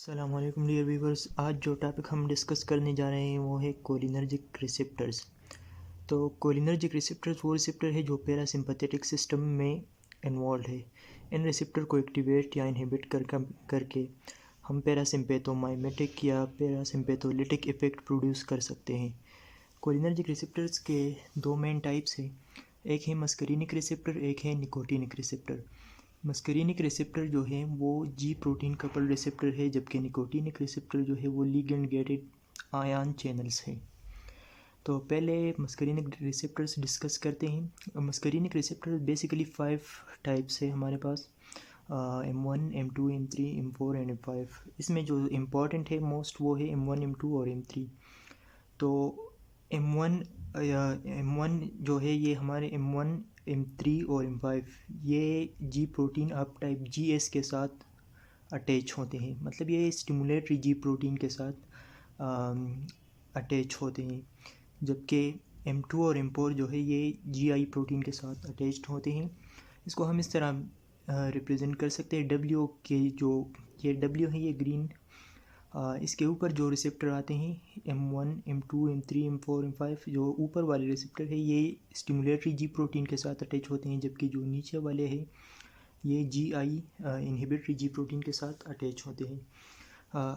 अस्सलाम वालेकुम dear viewers. आज जो टॉपिक हम डिस्कस करने जा रहे हैं वो है कोलिनर्जिक रिसेप्टर्स। तो कोलिनर्जिक रिसेप्टर्स वो रिसेप्टर है जो पैरासिम्पथेटिक सिस्टम में इन्वॉल्व है। इन रिसेप्टर को एक्टिवेट या इनहिबिट करके हम पैरासिम्पैथोमाइमेटिक या पैरासिम्पैथोलिटिक इफ़ेक्ट प्रोड्यूस कर सकते हैं। कोलिनर्जिक रिसेप्टर्स के दो मेन टाइप्स हैं, एक है मस्करीनिक रिसेप्टर, एक है निकोटिनिक रिसेप्टर। मस्करीनिक रिसेप्टर जो है वो जी प्रोटीन कपल रिसेप्टर है, जबकि निकोटिनिक रिसेप्टर जो है वो लिगेंड गेटेड आयन चैनल्स है। तो पहले मस्करीनिक रिसेप्टर्स डिस्कस करते हैं। मस्करीनिक रिसेप्टर बेसिकली 5 टाइप्स है हमारे पास, M1, M2, M3, M4 and M5। इसमें जो इम्पॉर्टेंट है मोस्ट वो है M1, M2 और M3। तो M1 या M1 जो है ये हमारे M1, M3 और M5 ये जी प्रोटीन अब टाइप GS के साथ अटैच होते हैं, मतलब ये स्टिमुलेटरी जी प्रोटीन के साथ अटैच होते हैं। जबकि M2 और M4 जो है ये GI प्रोटीन के साथ अटैच्ड होते हैं। इसको हम इस तरह रिप्रेजेंट कर सकते हैं W के, जो ये W है ये ग्रीन, इसके ऊपर जो रिसेप्टर आते हैं M1, M2, M3, M4, M5, जो ऊपर वाले रिसेप्टर है ये स्टिमुलेटरी जी प्रोटीन के साथ अटैच होते हैं, जबकि जो नीचे वाले हैं ये GI इनहिबिटरी जी प्रोटीन के साथ अटैच होते हैं।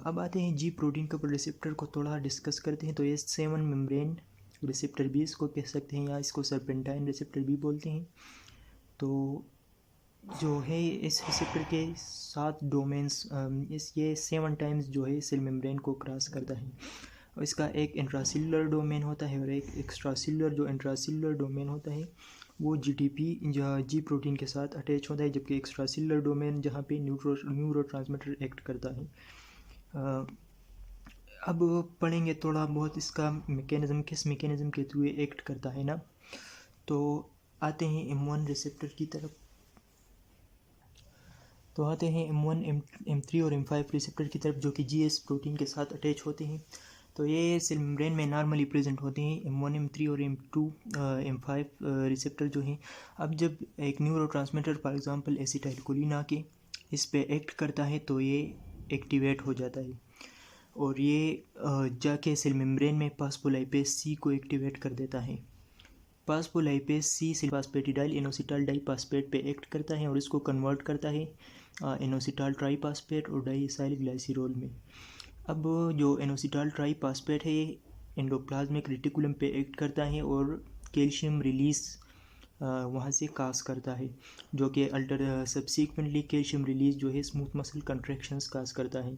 अब आते हैं जी प्रोटीन कपल रिसेप्टर को थोड़ा डिस्कस करते हैं। तो ये 7 मेम्ब्रेन रिसेप्टर भी इसको कह सकते हैं, या इसको सर्पेंटाइन रिसेप्टर भी बोलते हैं। तो जो है इस रिसेप्टर के 7 डोमेन्स, ये 7 टाइम्स जो है सेल मेम्ब्रेन को क्रॉस करता है। और इसका एक इंट्रासेलुलर डोमेन होता है और एक एक्स्ट्रासेलुलर। जो इंट्रासेलुलर डोमेन होता है वो जी प्रोटीन के साथ अटैच होता है, जबकि एक्स्ट्रासेलुलर डोमेन जहाँ पे न्यूरोट्रांसमीटर एक्ट करता है। अब पढ़ेंगे थोड़ा बहुत इसका मैकेनिज़्म, किस मैकेनिज़्म के थ्रू एक्ट करता है ना। तो आते हैं M1 रिसेप्टर की तरफ। तो आते हैं M1, M3 और M5 रिसेप्टर की तरफ, जो कि GS प्रोटीन के साथ अटैच होते हैं। तो ये सेल मेम्ब्रेन में नॉर्मली प्रेजेंट होते हैं M1, M3 और M2, M5 रिसेप्टर जो हैं। अब जब एक न्यूरोट्रांसमीटर फॉर एग्जांपल एसिटाइलकोलिन आके इस पे एक्ट करता है तो ये एक्टिवेट हो जाता है और ये जाके सेल मेम्ब्रेन में फास्फोलाइपेज C को एक्टिवेट कर देता है। फास्फोलाइपेज C सिल्फास्फेटिडाइल इनोसिटाल डाइफास्फेट पे एक्ट करता है और इसको कन्वर्ट करता है इनोसिटाल ट्राईफास्फेट और डाइएसाइल ग्लाइसिरोल में। अब जो इनोसिटाल ट्राईफास्फेट है ये एंडोप्लाज्मिक रेटिकुलम पे एक्ट करता है और कैल्शियम रिलीज वहाँ से काज करता है, जो कि सब्सिक्वेंटली कैल्शियम रिलीज जो है स्मूथ मसल कंट्रैक्शंस काज करता है।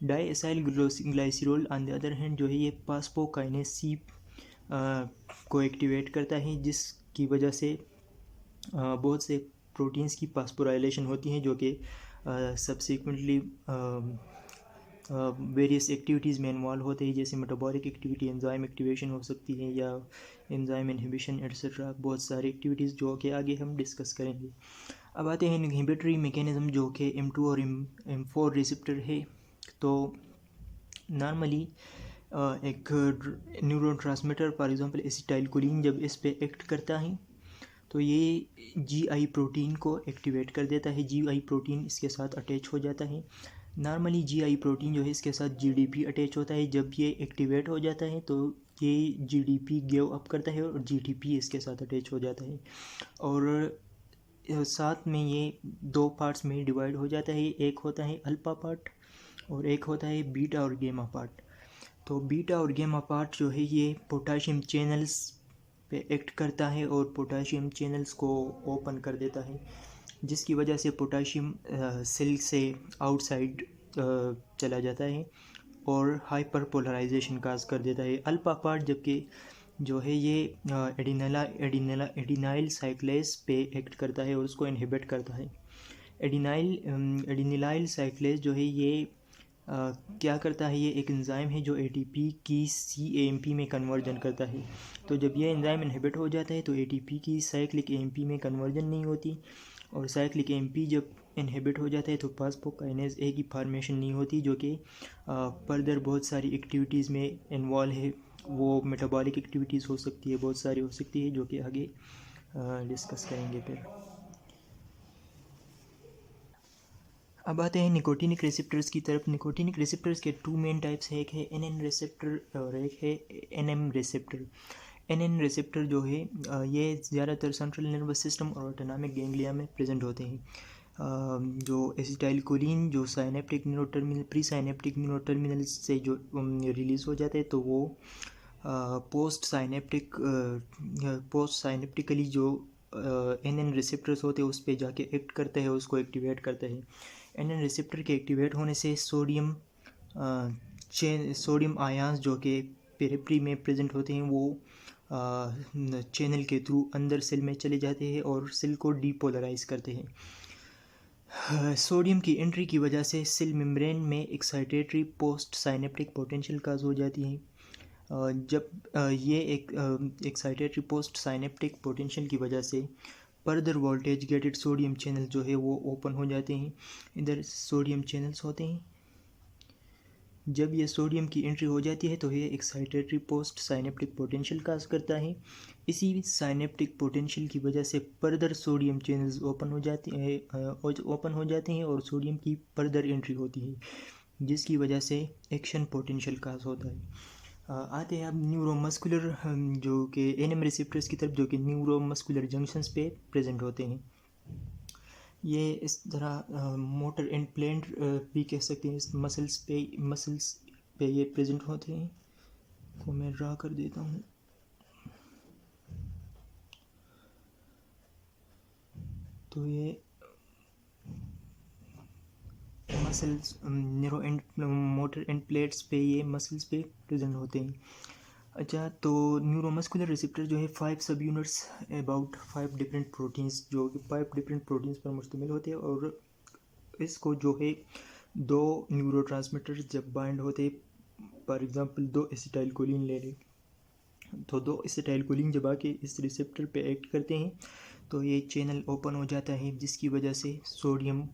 Diacyl glycerol on the other hand जो है ये फास्फोकाइनेज C को एक्टिवेट करता है, जिसकी वजह से बहुत से प्रोटीन्स की फास्फोराइलेशन होती हैं, जो कि सब्सिक्वेंटली वेरियस एक्टिविटीज़ में इन्वॉल्व होते हैं, जैसे मेटाबॉलिक एक्टिविटी, एंजाइम एक्टिवेशन हो सकती है या एंजाइम इनहिबिशन एट्सेट्रा, बहुत सारी एक्टिविटीज़ जो कि आगे हम डिस्कस करेंगे। अब आते हैं इनहिबिटरी मैकेनिज़्म, जो कि M2 और M4 रिसेप्टर है। तो नॉर्मली एक न्यूरोट्रांसमीटर फॉर एग्जांपल एसिटाइलकोलिन जब इस पे एक्ट करता है तो ये GI प्रोटीन को एक्टिवेट कर देता है। GI प्रोटीन इसके साथ अटैच हो जाता है। नॉर्मली GI प्रोटीन जो है इसके साथ GDP अटैच होता है। जब ये एक्टिवेट हो जाता है तो ये GDP गिव अप करता है और GTP इसके साथ अटैच हो जाता है और साथ में ये 2 पार्ट्स में डिवाइड हो जाता है। एक होता है अल्फा पार्ट और एक होता है बीटा और गेमा पार्ट। तो बीटा और गेमा पार्ट जो है ये पोटाशियम चैनल्स पे एक्ट करता है और पोटाशियम चैनल्स को ओपन कर देता है, जिसकी वजह से पोटाशियम सेल से आउटसाइड चला जाता है और हाइपर पोलराइजेशन काज कर देता है। अल्फा पार्ट जबकि जो है ये एडिनाइल साइक्लेज पे एक्ट करता है और उसको इनहिबिट करता है। एडिनाइल साइक्लेज जो है ये क्या करता है, ये एक एंजाइम है जो ATP की CAMP में कन्वर्जन करता है। तो जब ये एंजाइम इनहिबिट हो जाता है तो ATP की साइक्लिक AMP में कन्वर्जन नहीं होती और साइक्लिक AMP जब इनहिबिट हो जाता है तो फास्फोकाइनेज A की फॉर्मेशन नहीं होती, जो कि फर्दर बहुत सारी एक्टिविटीज़ में इन्वॉल्व है। वो मेटाबॉलिक एक्टिविटीज़ हो सकती है, बहुत सारी हो सकती है, जो कि आगे डिस्कस करेंगे फिर। अब आते हैं निकोटिनिक रिसेप्टर्स की तरफ। निकोटिनिक रिसेप्टर्स के टू मेन टाइप्स हैं, एक है एनएन रिसेप्टर और एक है एनएम रिसेप्टर। एनएन रिसेप्टर जो है ये ज़्यादातर सेंट्रल नर्वस सिस्टम और ऑटोनॉमिक गैंग्लिया में प्रेजेंट होते हैं। जो एसिटाइलकोलिन जो साइनेप्टिक न्यूरोटर्मिनल प्री साइनेप्टिक न्यूरोटर्मिनल से जो रिलीज़ हो जाते हैं, तो वो पोस्ट साइनेप्टिकली जो एनएन रिसेप्टर्स होते हैं उस पर जाके एक्ट करता है, उसको एक्टिवेट करता है। एनएन रिसेप्टर के एक्टिवेट होने से सोडियम आयंस जो कि पेरिफेरी में प्रेजेंट होते हैं वो चैनल के थ्रू अंदर सेल में चले जाते हैं और सेल को डीपोलराइज करते हैं। सोडियम की एंट्री की वजह से सेल मेम्ब्रेन में एक्साइटेटरी पोस्ट साइनेप्टिक पोटेंशियल काज हो जाती है। जब ये एक एक्साइटेटरी पोस्ट साइनेप्टिक पोटेंशियल की वजह से further voltage gated sodium channel जो है वो ओपन हो जाते हैं। इधर सोडियम चैनल्स होते हैं। जब ये सोडियम की एंट्री हो जाती है तो ये एक्साइटेटरी पोस्ट साइनेप्टिक पोटेंशियल काज करता है। इसी साइनेप्टिक पोटेंशियल की वजह से फर्दर सोडियम चैनल्स ओपन हो जाते हैं और सोडियम की फर्दर एंट्री होती है, जिसकी वजह से एक्शन पोटेंशियल काज होता है। आते हैं अब न्यूरोमस्कुलर जो कि एनएम रिसेप्टर्स की तरफ, जो कि न्यूरोमस्कुलर जंक्शंस पे प्रेजेंट होते हैं। ये इस तरह मोटर एंड प्लेंट भी कह सकते हैं, इस मसल्स पे ये प्रेजेंट होते हैं। को मैं ड्रा कर देता हूँ। तो ये muscles neuro and motor and plates पे ये मसल्स पे प्रेजेंट होते हैं। अच्छा, तो न्यूरोमस्कुलर रिसेप्टर जो है 5 सब यूनिट्स अबाउट 5 डिफरेंट प्रोटीन्स, जो कि 5 डिफरेंट प्रोटीन्स पर मुश्तमिल होते हैं। और इसको जो है 2 न्यूरोट्रांसमीटर्स जब बाइंड होते हैं, फॉर एग्जांपल 2 एसिटाइलकोलिन ले लें, तो 2 एसिटाइलकोलिन जब आके इस रिसेप्टर पे एक्ट करते हैं तो ये चैनल ओपन हो जाता है, जिसकी वजह से सोडियम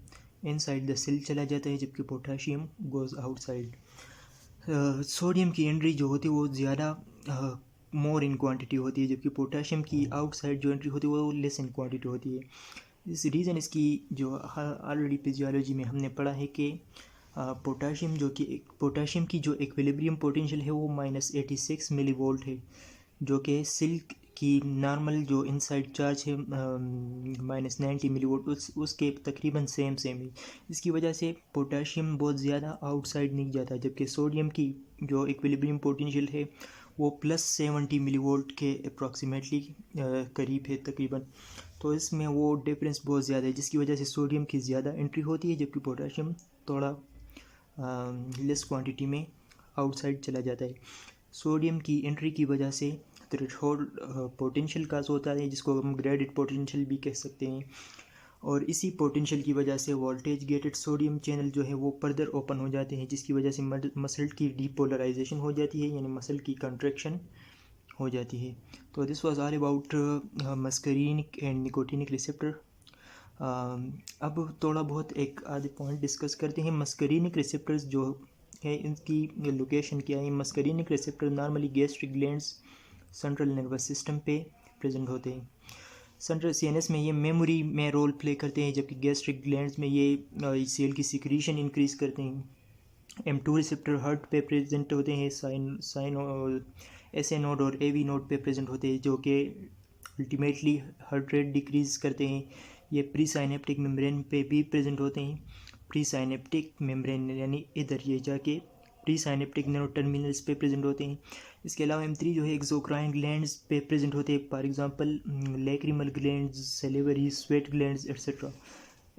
इनसाइड द सेल चला जाता है जबकि पोटाशियम गोज़ आउटसाइड। सोडियम की एंट्री जो होती है वो ज़्यादा मोर इन क्वांटिटी होती है, जबकि पोटाशियम की आउटसाइड जो एंट्री होती है वो लेस इन क्वांटिटी होती है। इस रीज़न इसकी जो ऑलरेडी फिजियोलॉजी में हमने पढ़ा है कि पोटाशियम की जो इक्विलिब्रियम पोटेंशियल है वो -86 मिली वोल्ट है, जो कि सिल्क की नॉर्मल जो इनसाइड चार्ज है -90 मिली वोल्ट उसके तकरीबन सेम है। इसकी वजह से पोटाशियम बहुत ज़्यादा आउटसाइड नहीं जाता, जबकि सोडियम की जो इक्विलिब्रियम पोटेंशियल है वो +70 मिली वोल्ट के अप्रॉक्सीमेटली करीब है तकरीबन। तो इसमें वो डिफरेंस बहुत ज़्यादा है, जिसकी वजह से सोडियम की ज़्यादा एंट्री होती है जबकि पोटाशियम थोड़ा लेस क्वांटिटी में आउटसाइड चला जाता है। सोडियम की एंट्री की वजह से थ्रेशोल्ड पोटेंशियल का होता है, जिसको हम ग्रेडेड पोटेंशियल भी कह सकते हैं। और इसी पोटेंशियल की वजह से वोल्टेज गेटेड सोडियम चैनल जो है वो फर्दर ओपन हो जाते हैं, जिसकी वजह से मसल की डीपोलराइजेशन हो जाती है, यानी मसल की कंट्रैक्शन हो जाती है। तो this was all about muscarinic and nicotinic receptor. अब थोड़ा बहुत एक आधे पॉइंट डिस्कस करते हैं। मस्करीनिक रिसेप्टर्स जो है इनकी लोकेशन क्या है। Muscarinic receptor normally gastric glands central nervous system पे प्रेजेंट होते हैं। सेंट्रल सीएनएस में ये मेमोरी में रोल प्ले करते हैं, जबकि गैस्ट्रिक ग्लैंड्स में ये सेल की सिक्रीशन इंक्रीज करते हैं। M2 रिसेप्टर हार्ट पे प्रेजेंट होते हैं, साइन SA नोड और AV नोड पे प्रेजेंट होते हैं, जो कि अल्टीमेटली हार्ट रेट डिक्रीज करते हैं। ये प्री साइनेप्टिक मेम्ब्रेन पे भी प्रेजेंट होते हैं। प्री साइनेप्टिक मेम्ब्रेन यानी इधर ये जाके प्री साइनेप्टिक न्यूरोटर्मिनल्स पे प्रेजेंट होते हैं। इसके अलावा M3 जो है एक्सोक्राइन ग्लैंड्स पे प्रेजेंट होते हैं, for example lacrimal glands, salivary, sweat glands etcetera.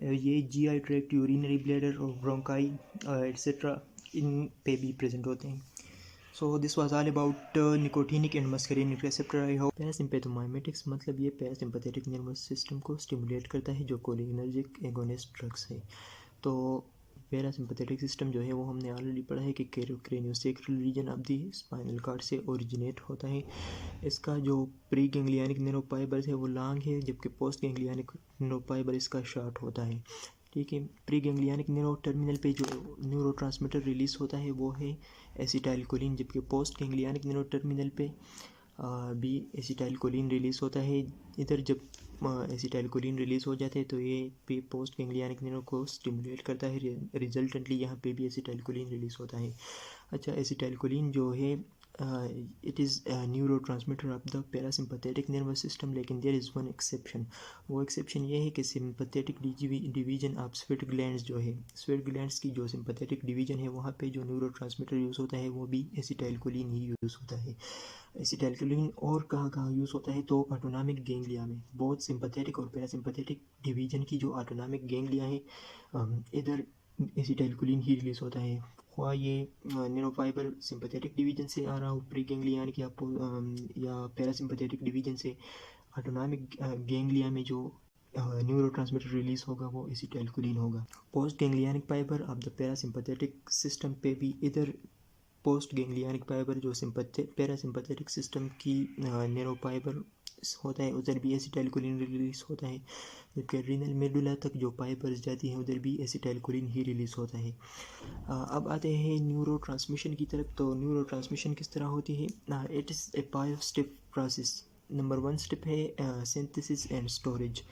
ये GI ट्रैक्ट, यूरिनरी ब्लैडर और ब्रोंकाई एट्सेट्रा इन पे भी प्रेजेंट होते हैं। So this was all about nicotinic and muscarinic receptor. I hope. Parasympathomimetics मतलब ये पैरासिम्पैथेटिक नर्वस सिस्टम को स्टिमुलेट करता है, जो कोलिनर्जिक एगोनिस्ट ड्रग्स है। तो पैरासिम्पैथेटिक सिस्टम जो है वो हमने ऑलरेडी पढ़ा है कि craniosacral region of the spinal cord से ओरिजिनेट होता है। इसका जो प्री गैंग्लियनिक न्यूरोफाइबर है वो लॉन्ग है, जबकि पोस्ट गैंग्लियनिक न्यूरोफाइबर इसका शॉर्ट होता है। ठीक है। प्री गैंग्लियनिक न्यूरो टर्मिनल पे जो न्यूरोट्रांसमीटर रिलीज होता है वो है एसिटाइलकोलिन, जबकि पोस्ट गैंग्लियनिक न्यूरो टर्मिनल पे बी एसिटाइलकोलिन रिलीज़ होता है। इधर जब एसिटाइलकोलिन रिलीज़ हो जाते हैं तो ये पे पोस्ट गैंग्लियनिक न्यूरॉन को स्टिमुलेट करता है, रिजल्टेंटली यहाँ पे भी एसिटाइलकोलिन रिलीज़ होता है। अच्छा, एसिटाइलकोलिन जो है it is neuro transmitter of the parasympathetic nervous system, लेकिन देयर इज़ वन एक्सेप्शन। वो एक्सेप्शन ये है कि sympathetic division of sweat glands जो है, स्वेट ग्लैंड्स की जो सिम्पथेटिक डिवीजन है वहाँ पे जो न्यूरो ट्रांसमीटर यूज़ होता है वो भी एसिटाइलकोलिन ही यूज़ होता है। एसिटाइलकोलिन और कहाँ कहाँ यूज़ होता है, तो ऑटोनॉमिक गैंग्लिया में, बहुत सिंपैथेटिक और पैरासिम्पैथेटिक डिवीजन की जो ऑटोनॉमिक गैंग्लिया है इधर एसिटाइलकोलिन ही रिलीज होता है। हुआ ये न्यूरोफाइबर सिंपैथेटिक डिवीजन से आ रहा हो प्री गैंग्लियन की या पैरासिम्पैथेटिक डिवीजन से, ऑटोनॉमिक गैंग्लिया में जो न्यूरोट्रांसमीटर रिलीज होगा वो एसिटाइलकोलिन होगा। Post ganglionic fibre of the parasympathetic system पे भी इधर पोस्ट गैंग्लियनिक फाइबर जो पैरासिम्पैथेटिक सिस्टम की न्यूरो फाइबर होता है उधर भी एसिटाइलकोलिन रिलीज होता है, जबकि एड्रिनल मेडुला तक जो फाइबर्स जाती हैं उधर भी एसिटाइलकोलिन ही रिलीज होता है। अब आते हैं न्यूरो ट्रांसमिशन की तरफ। तो न्यूरो ट्रांसमिशन किस तरह होती है, it is a 5 step process. Number 1 step है सिंथेसिस एंड स्टोरेज।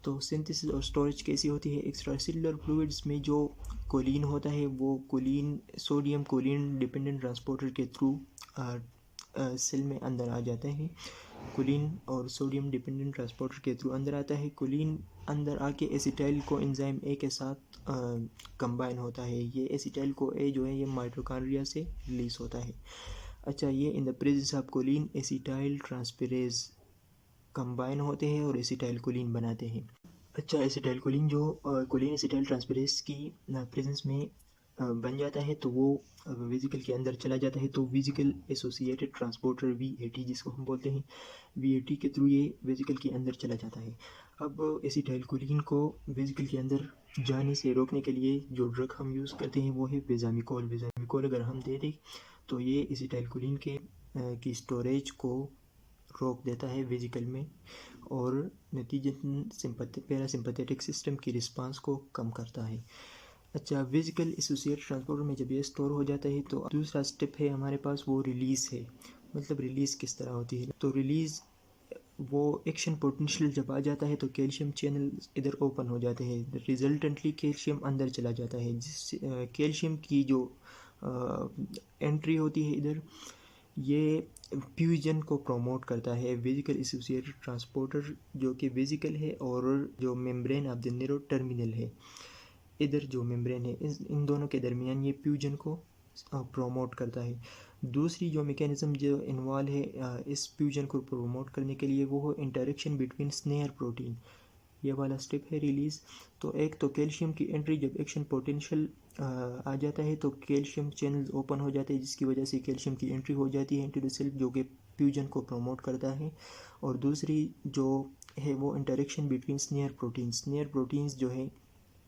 तो सिंथेसिस और स्टोरेज कैसी होती है, एक्स्ट्रासेलुलर फ्लूइड्स में जो कोलिन होता है वो choline sodium choline dependent transporter के थ्रू सेल में अंदर आ जाते हैं। कोलिन और सोडियम डिपेंडेंट ट्रांसपोर्टर के थ्रू अंदर आता है। कोलिन अंदर आके एसिटाइल को एंजाइम ए के साथ कंबाइन होता है। ये एसिटाइल को ए जो है ये माइटोकॉन्ड्रिया से रिलीज होता है। अच्छा, ये in the presence of choline acetyl transferase combine होते हैं और एसिटाइलकोलिन बनाते हैं। अच्छा, एसिटाइलकोलिन जो कोलिन एसिटाइल ट्रांसफेरेज की प्रेजेंस में बन जाता है तो वो वेजिकल के अंदर चला जाता है, तो वेजिकल एसोसिएटेड ट्रांसपोर्टर VAT जिसको हम बोलते हैं, VAT के थ्रू ये वेजिकल के अंदर चला जाता है। अब एसिटाइलकोलिन को वेजिकल के अंदर जाने से रोकने के लिए जो ड्रग हम यूज़ करते हैं वो है वेजामिकोल। वेजामिकोल अगर हम दे दें तो ये एसिटाइलकोलिन के की स्टोरेज को रोक देता है वेजिकल में और नतीजतन पैरासिम्पथेटिक सिस्टम की रिस्पांस को कम करता है। अच्छा, वेजिकल एसोसिएट ट्रांसपोर्टर में जब ये स्टोर हो जाता है तो दूसरा स्टेप है हमारे पास वो रिलीज़ है। मतलब रिलीज़ किस तरह होती है, तो रिलीज़ वो एक्शन पोटेंशियल जब आ जाता है तो कैल्शियम चैनल इधर ओपन हो जाते हैं, रिजल्टेंटली कैल्शियम अंदर चला जाता है, जिससे कैल्शियम की जो एंट्री होती है इधर, ये फ्यूजन को प्रमोट करता है। वेजिकल एसोसिएटेड ट्रांसपोर्टर जो कि वेजिकल है और जो membrane of the neuro terminal है, इधर जो मेम्ब्रेन है इन दोनों के दरमियान ये फ्यूजन को प्रोमोट करता है। दूसरी जो मैकेनिज्म जो इन्वॉल्व है इस फ्यूजन को प्रोमोट करने के लिए वो हो इंटरेक्शन बिटवीन स्नेयर प्रोटीन, ये वाला स्टेप है रिलीज़। तो एक तो कैल्शियम की एंट्री, जब एक्शन पोटेंशियल आ जाता है तो कैल्शियम चैनल्स ओपन हो जाते हैं जिसकी वजह से कैल्शियम की एंट्री हो जाती है इनटू द सेल जो कि फ्यूजन को प्रमोट करता है। और दूसरी जो है वो इंटरेक्शन बिटवीन स्नेयर प्रोटीन्स जो है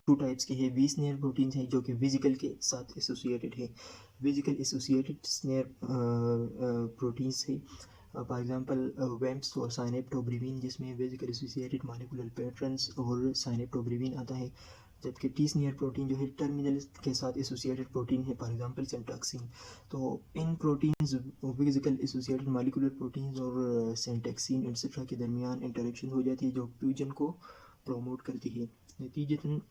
2 टाइप्स के हैं। वी स्नेयर प्रोटीन्स हैं जो कि वेजिकल के साथ एसोसिएटेड है, वेजिकल एसोसिएटेड स्नेयर प्रोटीन्स है। फॉर एग्जांपल वेम्प्स और साइनेप्टोब्रिवीन, जिसमें वेजिकल एसोसिएटेड मॉलिक्यूलर पैटर्न्स और साइनेप्टोब्रिवीन आता है। जबकि टी स्नेयर प्रोटीन जो है टर्मिनल के साथ एसोसिएटेड प्रोटीन है, फॉर एग्जांपल सेंटॉक्सिन। तो इन proteins vesicle associated molecular proteins और सेंटॉक्सिन एक्सेट्रा के दरमियान इंटरेक्शन हो जाती है जो फ्यूजन को प्रमोट करती है। नतीजतन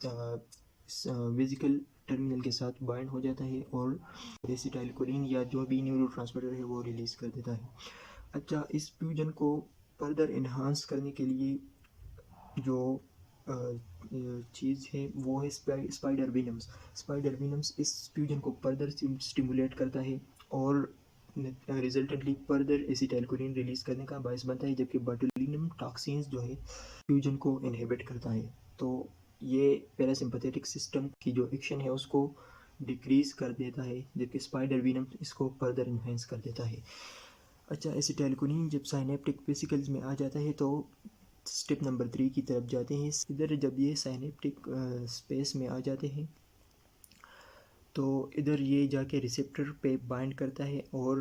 वेजिकल टर्मिनल के साथ बाइंड हो जाता है और एसिटाइलकोलिन या जो भी न्यूरोट्रांसमीटर है वो रिलीज कर देता है। अच्छा, इस फ्यूजन को फर्दर इन्हांस करने के लिए जो चीज़ है वो है स्पाइडर विनम्स इस फ्यूजन को फर्दर स्टिमुलेट करता है और रिजल्टेंटली फर्दर एसिटाइलकोलिन रिलीज करने का बायस बनता है, जबकि बोtulinum टॉक्सिन्स जो है फ्यूजन को इनहिबिट करता है। तो ये पैरासिम्पथेटिक सिस्टम की जो एक्शन है उसको डिक्रीज कर देता है, जबकि स्पाइडर विनम इसको फर्दर इन्हेंस कर देता है। अच्छा, एसिटाइलकोलिन जब साइनेप्टिक वेसिकल्स में आ जाता है तो स्टेप नंबर 3 की तरफ जाते हैं। इधर जब ये साइनेप्टिक स्पेस में आ जाते हैं तो इधर ये जाके रिसेप्टर पे बाइंड करता है और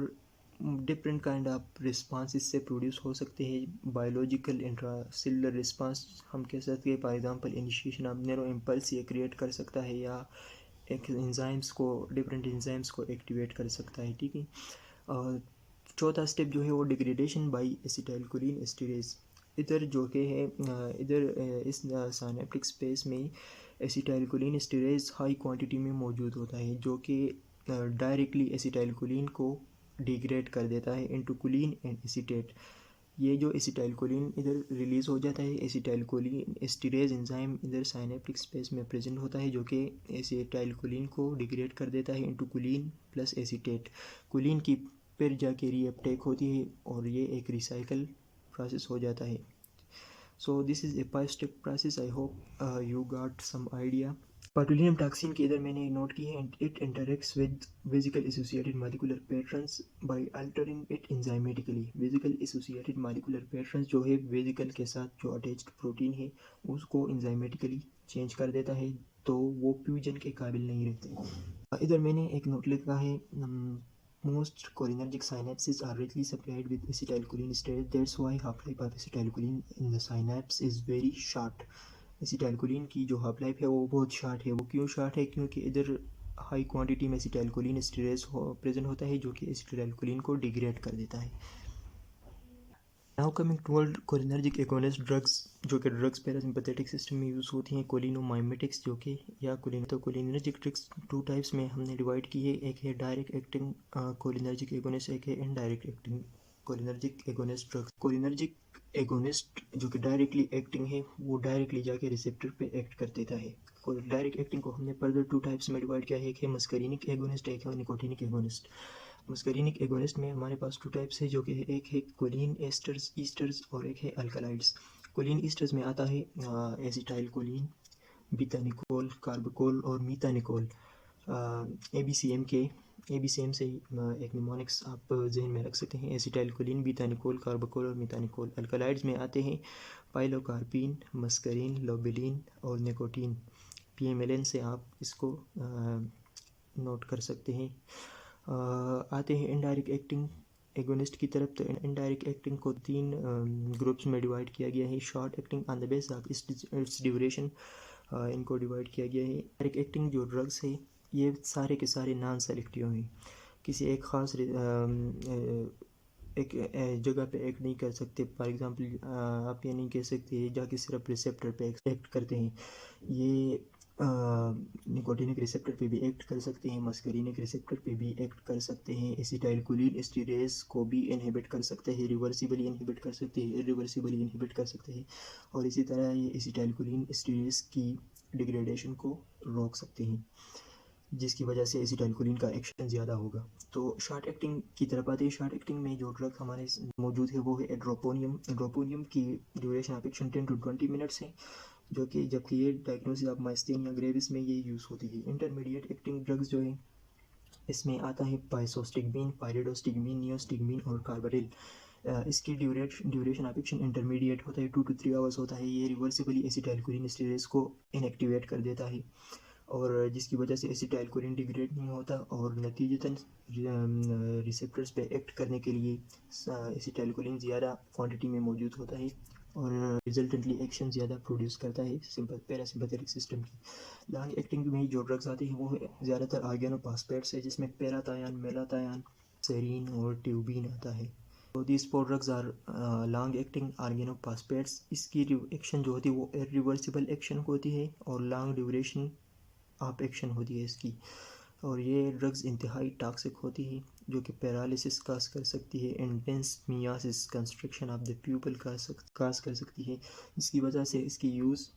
डिफरेंट काइंड ऑफ रिस्पांस इससे प्रोड्यूस हो सकते हैं। बायोलॉजिकल इंट्रासेलुलर रिस्पांस हम कह सकते हैं, for example initiation of neuro impulse ये क्रिएट कर सकता है या एक एंजाइम्स को डिफरेंट एंजाइम्स को एक्टिवेट कर सकता है। ठीक है, और चौथा स्टेप जो है वो डिग्रेडेशन बाय एसिटाइलकोलिन एस्टरेज। इधर जो कि है इस सिनेप्टिक स्पेस में एसिटाइलकोलिन एस्टरेज हाई क्वांटिटी में मौजूद होता है, जो कि डायरेक्टली एसिटाइलकोलिन को डिग्रेड कर देता है इनटू कोलिन एंड एसीटेट। ये जो एसिटाइलकोलिन इधर रिलीज़ हो जाता है, एसिटाइलकोलिन एस्टरेज एंजाइम इधर साइनेप्टिक स्पेस में प्रेजेंट होता है, जो कि एसिटाइलकोलिन को डिग्रेड कर देता है into choline plus acetate. Choline की फिर जाके रीअपटेक होती है और ये एक रिसाइकल प्रोसेस हो जाता है। So this is a 5 step process. I hope you got some idea. Botulinum toxin के इधर मैंने नोट की है, it interacts with vesicle associated molecular patterns by altering it enzymatically. Vesicle associated molecular patterns जो है वेसिकल के साथ जो अटैच्ड प्रोटीन है उसको एंजाइमेटिकली चेंज कर देता है, तो वो फ्यूजन के काबिल नहीं रहते। इधर मैंने एक नोट लिखा है, most cholinergic synapses are readily supplied with acetylcholine steroid. That's why half-life of acetylcholine in the synapse is very short. Acetylcholine की जो हाफ लाइफ है वो बहुत शार्ट है। वो क्यों शार्ट है? क्योंकि इधर हाई क्वांटिटी में एसिटाइलकोलिन स्टेरेज प्रेजेंट होता है, जो कि एसिटाइलकोलिन को डिग्रेड कर देता है। Now coming toward cholinergic agonist drugs, जो कि ड्रग्स पैरासिम्पैथेटिक सिस्टम में यूज़ होती हैं, कोलिनोमाइमेटिक्स जो कि या कोलिनर्जिक ड्रग्स टू टाइप्स में हमने डिवाइड की है। एक है डायरेक्ट एक्टिंग कोलिनर्जिक एगोनिस्ट, एक है indirect acting cholinergic agonist drugs. Cholinergic agonist जो कि डायरेक्टली एक्टिंग है, वो डायरेक्टली जाके रिसेप्टर पे एक्ट कर देता है। डायरेक्ट एक्टिंग को हमने फर्दर टू टाइप्स में डिवाइड किया है, एक है मस्करीनिक एगोनिस्ट, एक है निकोटिनिक एगोनिस्ट। मस्करीनिक एगोनिस्ट में हमारे पास टू टाइप्स है, जो कि एक है कोलिन ईस्टर्स और एक है अल्कलाइड्स। कोलिन ईस्टर्स में आता है एसिटाइलकोलिन, बीटानिकोल, कार्बोकोल और मीथानिकोल। एबीसीएम से एक निमोनिक्स आप जहन में रख सकते हैं, एसिटाइलकोलिन, बीटानिकोल, कार्बोकोल और मीथानिकोल। अल्कलाइड्स में आते हैं पाइलोकार्पिन, मस्करीन, लोबिलिन और निकोटीन। पीएमएलएन से आप इसको नोट कर सकते हैं। आते हैं इनडायरेक्ट एक्टिंग एगोनिस्ट की तरफ। तो इनडायरेक्ट एक्टिंग को 3 ग्रुप्स में डिवाइड किया गया है। Short acting on the base of its duration, इनको डिवाइड किया गया है। डायरेक्ट एक्टिंग जो ड्रग्स है ये सारे के सारे नॉन सेलेक्टिव हैं, किसी एक ख़ास एक जगह पे एक्ट नहीं कर सकते। फॉर एग्जांपल आप ये नहीं कह सकते जाके सिर्फ रिसेप्टर पे एक्ट करते हैं। ये निकोटिनिक रिसेप्टर पे भी एक्ट कर सकते हैं, मस्करीनिक रिसेप्टर पे भी एक्ट कर सकते हैं, एसिटाइलकोलिन एस्टरेज को भी इनहिबिट कर सकते हैं, रिवर्सिबली इनहिबिट कर सकते हैं, इरिवर्सिबली इनहिबिट कर सकते हैं, और इसी तरह ये एसिटाइलकोलिन एस्टरेज की डिग्रेडेशन को रोक सकते हैं, जिसकी वजह से एसिटाइलकोलिन का एक्शन ज़्यादा होगा। तो शॉर्ट एक्टिंग की तरफ आते हैं। शॉर्ट एक्टिंग में जो ड्रग हमारे मौजूद है वो है एड्रोपोनियम। एड्रोपोनियम की duration of action 10 to 20 minutes है, जो कि जबकि ये डायग्नोसिस ऑफ माइस्थेनिया ग्रेविस में ये यूज़ होती है। इंटरमीडिएट एक्टिंग ड्रग्स जो है इसमें आता है पाइसोस्टिगमीन, पायरिडोस्टिगमीन, नियोस्टिगमीन और कार्बारिल। इसकी ड्यूरेशन ऑफ एक्शन इंटरमीडिएट होता है, 2 to 3 आवर्स होता है। ये रिवर्सिबली एसिटाइलकोलिन एस्टरेज को इनएक्टिवेट कर देता है, और जिसकी वजह से एसिटाइलकोलिन डिग्रेड नहीं होता, और नतीजतन रिसेप्टर्स पे एक्ट करने के लिए एसिटाइलकोलिन ज़्यादा क्वांटिटी में मौजूद होता है, और रिजल्टेंटली एक्शन ज़्यादा प्रोड्यूस करता है पैरासिम्पैथेटिक सिस्टम की। लॉन्ग एक्टिंग में जो ड्रग्स आती हैं वो ज़्यादातर आर्गेनोफॉस्फेट्स है, जिसमें पेराथायान, मेलाथायान, सेरीन और ट्यूबिन आता है। तो these 4 drugs are long acting organophosphates. इसकी एक्शन जो होती है वो इरिवर्सिबल एक्शन होती है और लॉन्ग ड्यूरेशन ऑफ एक्शन होती है इसकी, और ये ड्रग्स इंतहाई टॉक्सिक होती है, जो कि पैरालिसिस काज कर सकती है, intense miosis, constriction of the pupil cause कर सकती है, जिसकी वजह से इसकी यूज़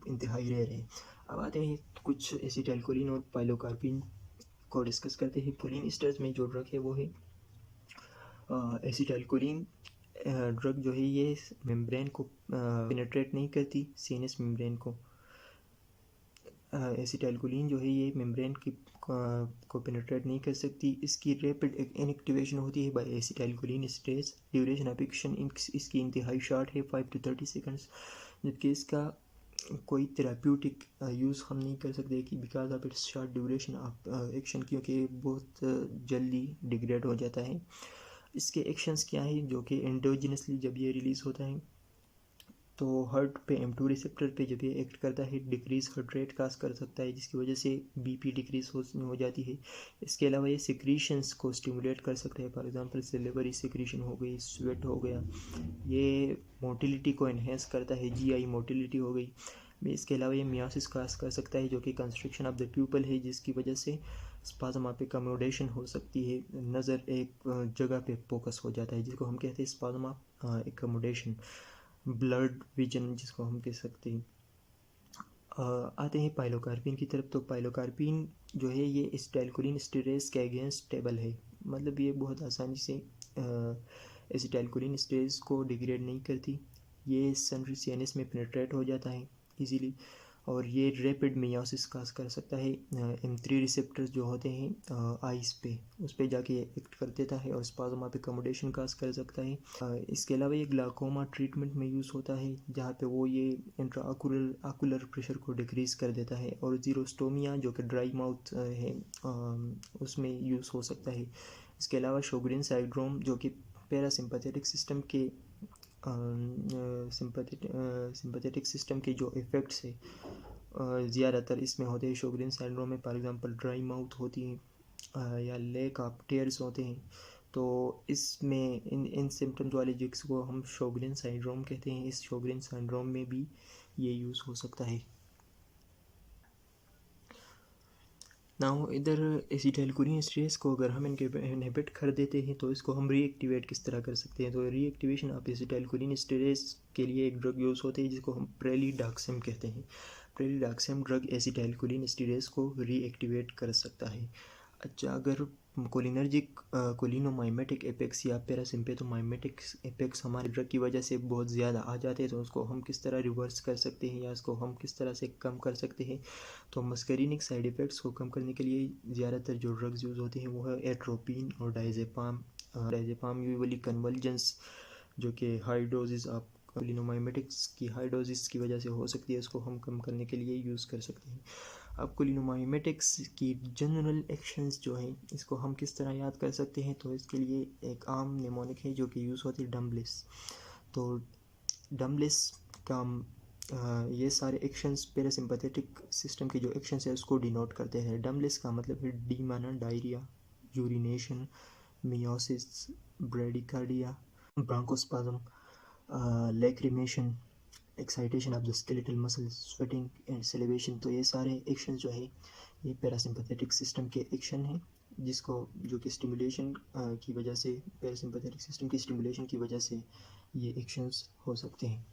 इंतहाई रेयर है। अब आते हैं कुछ एसिटाइलकोलिन और पाइलोकार्पिन को डिस्कस करते हैं। कोलिन ईस्टर्स में जो ड्रग है वो है एसिटाइलकोलिन। ड्रग जो है ये मेम्ब्रेन को पेनिट्रेट नहीं करती, सीनस मेम्ब्रेन को। एसिटाइलकोलिन जो है ये मेम्ब्रेन की को पेनिट्रेट नहीं कर सकती। इसकी रैपिड इनएक्टिवेशन होती है by acetylcholine esterase. Duration of action इसकी इंतहाई शॉर्ट है, 5 to 30 सेकंड्स, जबकि इसका कोई थेराप्यूटिक यूज़ हम नहीं कर सकते कि because of its short duration of action, क्योंकि बहुत जल्दी डिग्रेड हो जाता है। इसके एक्शंस क्या हैं, जो कि एंडोजिनसली जब ये रिलीज़ होता है तो हार्ट पे M2 रिसेप्टर पे जब ये एक्ट करता है डिक्रीज हार्ट रेट काज कर सकता है, जिसकी वजह से BP डिक्रीज हो जाती है। इसके अलावा ये सिक्रीशंस को स्टिमुलेट कर सकता है, फॉर एग्जांपल सिलेबरी सिक्रीशन हो गई, स्वेट हो गया। ये मोटिलिटी को इन्हेंस करता है, GI मोटिलिटी हो गई। इसके अलावा ये मियासिस काज कर सकता है, जो कि कंस्ट्रक्शन ऑफ द प्यूपल है, जिसकी वजह से स्पाज्म पे कमोडेशन हो सकती है, नज़र एक जगह पे फोकस हो जाता है, जिसको हम कहते हैं स्पाज्म एकमोडेशन। ब्लड विजन जिसको हम कह सकते हैं। आते हैं पाइलोकार्पिन की तरफ। तो पाइलोकार्पिन जो है ये एसिटाइलकोलिन स्टेरेस के अगेंस्ट स्टेबल है, मतलब ये बहुत आसानी से एसिटाइलकोलिन स्टेरेस को डिग्रेड नहीं करती। ये सेंट्रल सीएनएस में पेनिट्रेट हो जाता है इजीली, और ये रैपिड मेयोसिस काज कर सकता है। M3 रिसेप्टर्स जो होते हैं आइस पे, उस पे जाके एक्ट कर देता है और स्पाज्म पे कमोडेशन काज कर सकता है। इसके अलावा ये ग्लाकोमा ट्रीटमेंट में यूज़ होता है, जहाँ पे वो ये इंट्राऑकुलर प्रेशर को डिक्रीज़ कर देता है। और जीरोस्टोमिया जो कि ड्राई माउथ है उसमें यूज़ हो सकता है। इसके अलावा शोगरिन सिंड्रोम जो कि पैरासिम्पैथेटिक सिस्टम के सिंपैथेटिक सिस्टम के जो इफ़ेक्ट्स है ज़्यादातर इसमें होते हैं। शोगरिन सिंड्रोम में फॉर एग्जांपल ड्राई माउथ होती है या लेक ऑफ टेयर्स होते हैं। तो इसमें इन सिम्टम्स वाले जिसको हम शोगरिन सिंड्रोम कहते हैं, इस शोगरिन सिंड्रोम में भी ये यूज़ हो सकता है। नाउ इधर एसिटाइलकोलिन स्टेरेस को अगर हम इनके इनहिबिट कर देते हैं तो इसको हम रीएक्टिवेट किस तरह कर सकते हैं। तो रीएक्टिवेशन ऑफ एसिटाइलकोलिन स्टेरेस के लिए एक ड्रग यूज़ होती है जिसको हम प्रेलिडाक्सिम कहते हैं। प्रेलिडाक्सिम ड्रग एसिटाइलकोलिन स्टेरेस को रीएक्टिवेट कर सकता है। अच्छा, अगर कोलिनर्जिक कोलिनोमाइमेटिक एपेक्स या पैरासिम्पेथोमाइमेटिक एपेक्स हमारे ड्रग की वजह से बहुत ज़्यादा आ जाते हैं तो उसको हम किस तरह रिवर्स कर सकते हैं या उसको हम किस तरह से कम कर सकते हैं। तो मस्करीनिक साइड इफ़ेक्ट्स को कम करने के लिए ज़्यादातर जो ड्रग्स यूज़ होते हैं वो है एट्रोपिन और डायजेपाम। डायजेपाम यूजुअली कन्वल्जेंस जो कि हाई डोजेस ऑफ कोलिनोमाइमेटिक्स की हाई डोजेस की वजह से हो सकती है, इसको हम कम करने के लिए यूज़ कर सकते हैं। अब कोलिनोमाइमेटिक्स की जनरल एक्शंस जो हैं इसको हम किस तरह याद कर सकते हैं। तो इसके लिए एक आम नेमोनिक है जो कि यूज़ होती है, डम्बलिस। तो डम्बलिस का ये सारे एक्शंस पैरासिम्पैथेटिक सिस्टम के जो एक्शंस है उसको डिनोट करते हैं। डम्बलिस का मतलब है डी माना diarrhoea, urination, meiosis, bradycardia, bronchospasm, lacrimation, excitation of the skeletal muscles, sweating and celebration. तो ये सारे एक्शन जो है ये पैरासिम्पैथेटिक सिस्टम के एक्शन हैं, जिसको जो कि स्टिमुलेशन की वजह से पैरासिम्पैथेटिक सिस्टम की स्टिमुलेशन की वजह से ये एक्शंस हो सकते हैं।